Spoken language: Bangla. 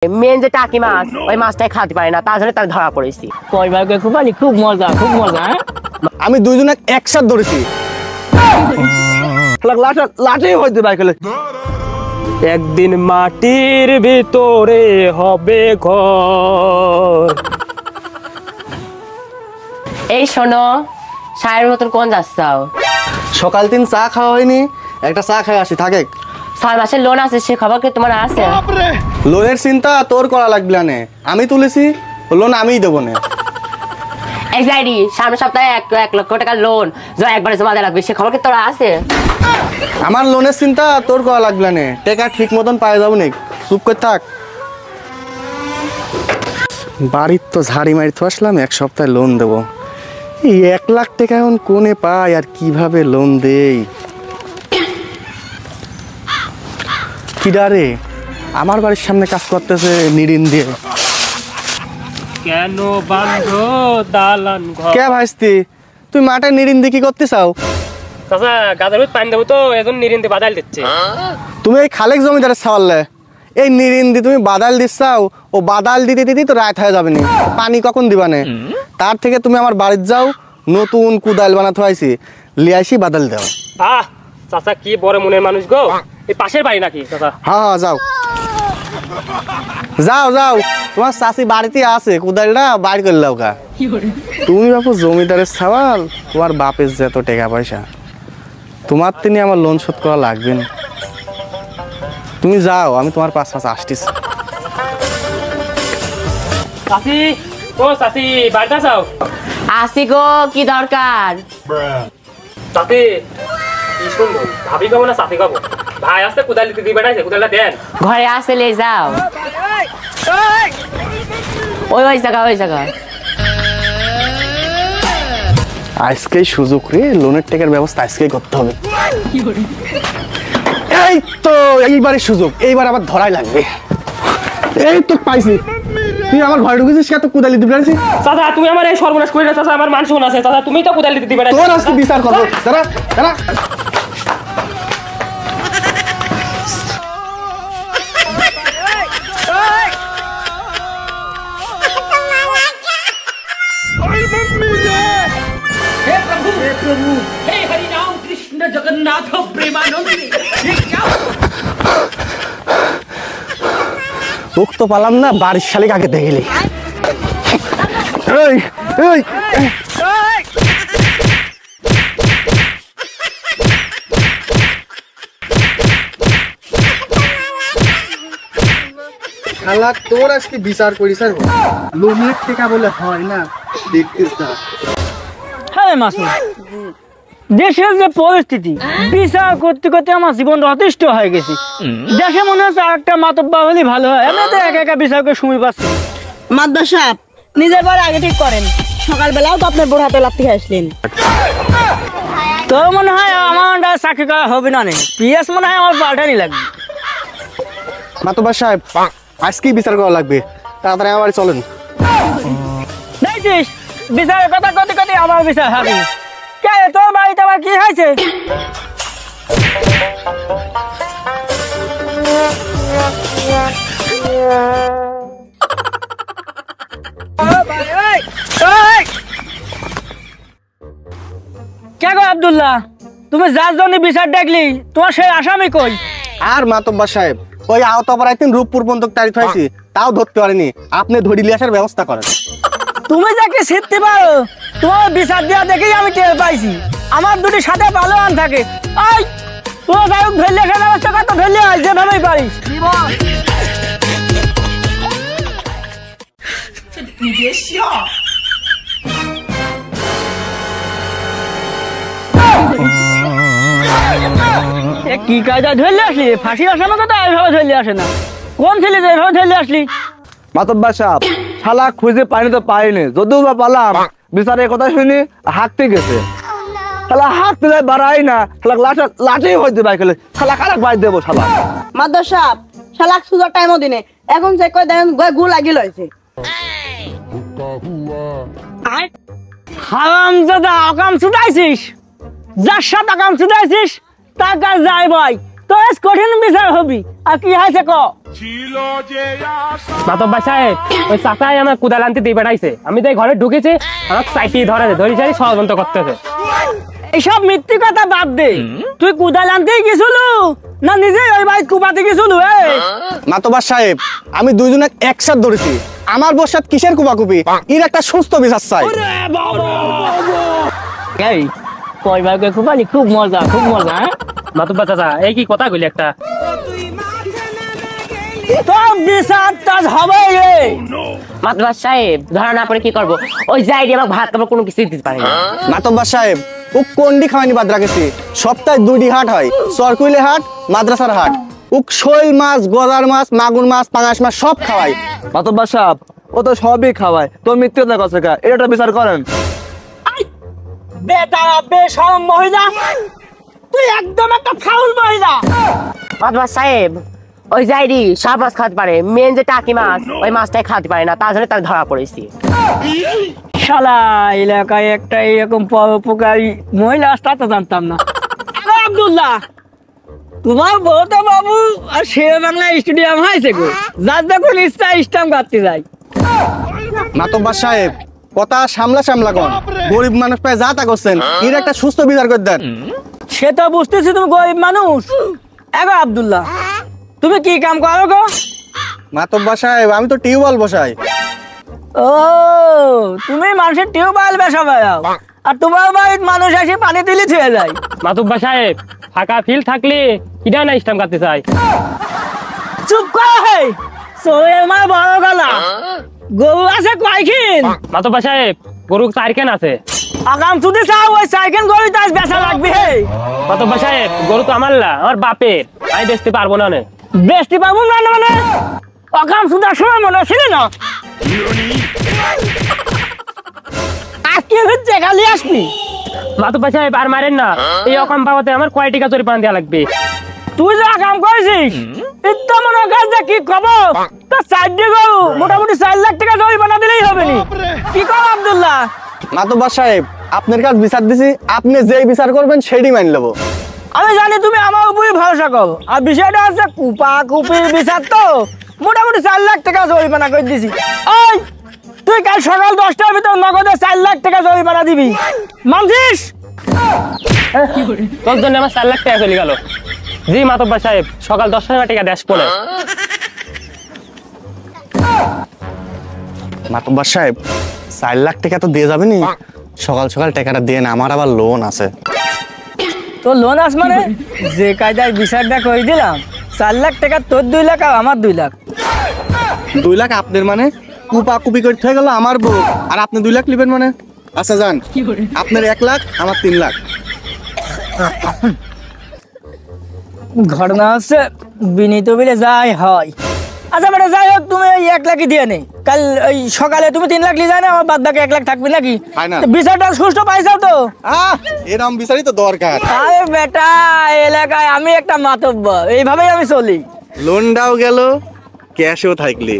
মেন যে টাকি মাছ ওই মাছটাই খাতে পারে না, তার জন্য তার ধরা পড়েছি। খুব মজা খুব মজা। আমি দুইজনে একসাথে ধরেছি। লাঠি হইতে পারে। একদিন মাটির ভিতরে হবে ঘর। এই শোনো, সায়ের মতন কোন যাচ্ছাও? সকাল দিন চা খাওয়া হয়নি, একটা চা খাই আসি থাকে। 6 মাসের লোন আছে, সে খবর কি তোমার আছে? লোনের চিন্তা তোর করা লাগবে না, আমি তুলেছি লোন আমিই দেবো না। এক্সাইডি সামনের সপ্তাহে 1 লক্ষ টাকা লোন একবারে জমা দেওয়া লাগবে, সে খবর কি তোর আছে? আমার লোনের চিন্তা তোর করা লাগবে না, টাকা ঠিক মতন পাই যাবো না, চুপ করে থাক। বাড়ির তো ঝাড়ি মারিতে আসলাম, 1 সপ্তাহে লোন দেবো। এই 1 লাখ টাকা এখন কোনে পাই আর কিভাবে লোন দেই? কিডারে আমার বাড়ির সামনে কাজ করতেছে নিরিন দিয়ে। কেন বান্ধো দালান ঘর? কে ভাইস্তি, তুই মাঠে নিরিন দিয়ে কি করতে চাও? চাচা গাদার পানি দেবো তো, এখন নিরিন্দে বাদাল দিচ্ছে। তুমি এই খালেক জমিদারের ছাওয়ালে এই নিরিন দিয়ে তুমি বাদাল দিচ্ছাও, ও বাদাল দিতে দিতে তো রাত হয়ে যাবে না, পানি কখন দিবানে? তার থেকে তুমি আমার বাড়িতে যাও, নতুন কুদাল বানাতে হয়েছি, লিয়ে আসি বাদাল দাও। চাচা কি বড় মনের মানুষ গো, এই পাশের বাড়ি নাকি চাচা? হ্যাঁ যাও যাও যাও, তোমার চাষি বাড়িতে আছে, কুদালটা বাড়ি করে লাও কা। তুমি বাপু জমিদারের ছাওয়াল, তোমার বাপের যত টাকা পয়সা, তোমার তিনি আমার লোন শোধ করা লাগবে না। তুমি যাও, আমি তোমার পাশ আসতেছি। চাচি ও চাচি বাড়িতে যাও। আসি গো, কি দরকার? চাচি কি শুনবো, ভাবি খাবো না চাচি খাবো? ভাই আসতে কুদাল দিতে দিবে না, কুদালটা দেন। ঘরে আসে লে যাও, ওই জায়গা। আজকেই সুযোগ রে, লোনের টাকার ব্যবস্থা আজকেই করতে হবে। এই তো এইবারের সুযোগ, এইবার আবার ধরাই লাগবে। এই তো পাইছি, তুই আমার ঘরে ঢুকেছিস কে? তো কুদালি দিতে পারছিস? চাচা তুমি আমার এই সর্বনাশ করে না চাচা, আমার মান সম্মান আছে চাচা, তুমি তো কুদাল দিতে দিবে না। তোর আজকে বিচার করবো, দাঁড়া দাঁড়া। তোক তো পালাম না, বাড়ির শালিক আগে দেখলি। এই এই শালা তোর আজকে বিচার করিস, আর লোনের টাকা বলে হয় না, দেখতিস না। হ্যাঁ মাসুদ, দেশের যে পরিস্থিতি, বিচার করতে করতে আমার জীবন অতিষ্ঠ হয়ে গেছে। দেশে মনে হচ্ছে আরেকটা মাতব্বা হলে ভালো হয়, আমি তো একা বিচার করে সময় পাচ্ছি। মাদ্দার সাহেব, নিজের বাড়ি আগে ঠিক করেন, সকালবেলাও তো আপনার বুড়ো হাতে লাথি আসলেন। তো মনে হয় আমার চাকরি করা হবে না, পিএস মনে হয় আমার পাল্টানি লাগবে। মাতব্বর সাহেব, আজকেই বিচার করা লাগবে, তাড়াতাড়ি আমার বাড়ি চলেন। দেখছিস বিচারের কথা কতে কতে আমার বিচার হবে। কে তোর বাড়িতে আবার কি হয়েছে? কে গো আব্দুল্লাহ, তুমি যার জন্য বিচার ডাকলি, তোমার সেই আসামি কই? আর মাতব্বর সাহেব, ওই আহত অপরাধী রূপপুর বন্দুক তাড়িত হয়েছি, তাও ধরতে পারেনি, আপনি ধরি নিয়ে আসার ব্যবস্থা করেন। তুমি যাকে শিখতে পারো, তোমার বিচার দেওয়া দেখেই আমি টের পাইছি। আমার দুটি সাথে ভালো আন থাকে, ওই ও যাই হোক ধরলে আসার ব্যবস্থা কত, ধরলে আয় যেভাবেই পারিস। কি কায়দা ধরলে আসলি? ফাঁসি আসানো কথা এইভাবে ধরলে আসে না। কোন ছেলে যে এইভাবে ধরলে আসলি? মাতব্বর সাহেব, শালা খুঁজে পাইনি তো পাইনি, যদিও বা পালাম, বিচারের কথা শুনি হাঁটতে গেছে। শালা হাঁটতে যায় বাড়াই না, শালা লাঠি হইতে পাই খেলে, শালা কারা বাই দেবো শালা। মাদ্দার সাহেব, শালাক সুজার টাইমও দিনে, এখন চেক করে দেখেন গু লাগি লইছে। হারামজাদা, আকাম ছুটাইছিস, যার সাথে আকাম ছুটাইছিস তার কাছে যাই ভাই, তো আজ কঠিন বিচার হবি আর কি হয়েছে ক মাতব্বর সাহেব ওই চাচাই আমার কুদাল আনতে দিয়ে বেড়াইছে, আমি তো এই ঘরে ঢুকেছি, আমার চাইতেই ধরি চাই ষড়যন্ত্র করতেছে। এইসব মিথ্যে কথা বাদ দে, তুই কুদাল আনতেই গেছিল না নিজে ওই ভাই কুপাতে গেছিল? মাতব্বর সাহেব আমি দুইজনে একসাথে ধরেছি, আমার বসাত কিসের কুপাকুপি, এর একটা সুস্থ বিচার চাই। এই কয় ভাইকে কুপালি খুব মজা মাতব্বর চাচা এই কি কথা কইলি একটা? তো বিচার তাজ হবে রে। মাতব্বর সাহেব ধরেন আপনি কি করবো, ওই যাই দিয়ে আমাকে ভাত কাপড় কোনো কিছু দিতে পারে না। মাতব্বর সাহেব ও কোনটি খাওয়ানি বাদ রাখেছি, সপ্তাহে 2টি হাট হয়, সরকুইলে হাট, মাদ্রাসার হাট। ও শৈল মাছ, গজার মাছ, মাগুর মাছ, পাঙাশ মাছ সব খাওয়াই। মাতব্বর সাহেব ও তো সবই খাওয়ায়, তো মিথ্যে কথা কচ্ছে কা? এটা বিচার করেন। বেটা বেশরম মহিলা, তুই একদম একটা ফাউল মহিলা। মাতব্বর সাহেব ওই যাইরি সব মাছ খাতে পারে, মেন যে টাকি মাছ ওই মাছটাই খাতে পারে না, তার জন্য তার ধরা পড়েছি। শালা এলাকায় একটা এরকম পরোপকারী মহিলা আসতে তো জানতাম না। আব্দুল্লাহ তোমার বউ তো বাবু আর শের বাংলা স্টেডিয়াম হয়েছে গো, যার দেখুন ইচ্ছা স্টাম্প কাটতে যায়। মাতব্বর সাহেব কথা সামলা কোন, গরিব মানুষ পায় যা তা করছেন, এর একটা সুস্থ বিচার করে দেন। সে তো বুঝতেছি তুমি গরিব মানুষ। এগো আব্দুল্লাহ তুমি কি কাম করো গো? মাতব্বর সাহেব আমি তো টিউবওয়েল বসাই। ও তুমি মানুষের টিউবওয়েল বেসাবে, আর তোমার বাড়ির মানুষ এসে পানি দিলে ছুঁয়ে যায়। মাতব্বর সাহেব ফাঁকা ফিল থাকলে কিনা না স্টাম্প কাটতে চাই। চুপ কর হে, সোয়ের মা বড় গলা। গরু আছে কয়খিন? মাতব্বর সাহেব গরু 4 খান আছে। আগাম তুই চাও ওই সাইকেল গরু তাই বেচা লাগবে হে। মাতব্বর সাহেব গরু তো আমার না, আমার বাপের, আমি বেচতে পারবো না। বেচতে পাবো না মানে অকাম সুদার সময় মনে ছিল না? আজকে হচ্ছে খালি আসবি। মাতব্বর সাহেব আর মারেন না, এই অকাম বাবাতে আমার কয় টাকা জরিমানা দেওয়া লাগবে? তুই যা কাম করেছিস ইত্যা মনে কাজ কি খবর, তা 4 গরু মোটামুটি 4 লাখ টাকা জরিমানা দিলেই হবে নি। কি কর আব্দুল্লাহ? মাতব্বর সাহেব আপনার কাছে বিচার দিছি, আপনি যেই বিচার করবেন সেটাই মানি নেবো। আমি জানি তুমি আমার উপরে ভরসা করো, আর বিষয়টা হচ্ছে কুপা কুপির বিচার তো মোটামুটি 4 লাখ টাকা জরিমানা করে দিছি। ওই তুই কাল সকাল 10টার ভিতর নগদে 4 লাখ টাকা জরিমানা দিবি, মানছিস? তোর জন্য আমার 4 লাখ টাকা চলে গেল। জি মাতব্বর সাহেব সকাল 10টার টাকা দেশ পড়ে। মাতব্বর সাহেব 4 লাখ টাকা তো দিয়ে যাবেনি, সকাল সকাল টাকাটা দিয়ে না, আমার আবার লোন আছে। তো লোন আস মানে যে কায়দায় বিচারটা করে দিলাম, 4 লাখ টাকা তোর 2 লাখ আর আমার 2 লাখ। 2 লাখ আপনার মানে কুপা কুপি করতে হয়ে গেল আমার বউ, আর আপনি 2 লাখ নেবেন মানে? আচ্ছা যান, আপনার 1 লাখ আমার 3 লাখ। ঘটনা হচ্ছে বিনীত বলে যাই হয়। আচ্ছা বেটা যাই হোক, তুমি ওই 1 লাখই দিয়ে নেই, কাল ওই সকালে তুমি 3 লাখ নিয়ে যায় না, আমার বাদ বাকি 1 লাখ থাকবে নাকি? বিচারটা সুষ্ঠু পাইছাও তো? এরকম বিচারই তো দরকার। আরে বেটা এলাকায় আমি একটা মাতব্বর, এইভাবেই আমি চলি। লোনটাও গেল, ক্যাশও থাকলি।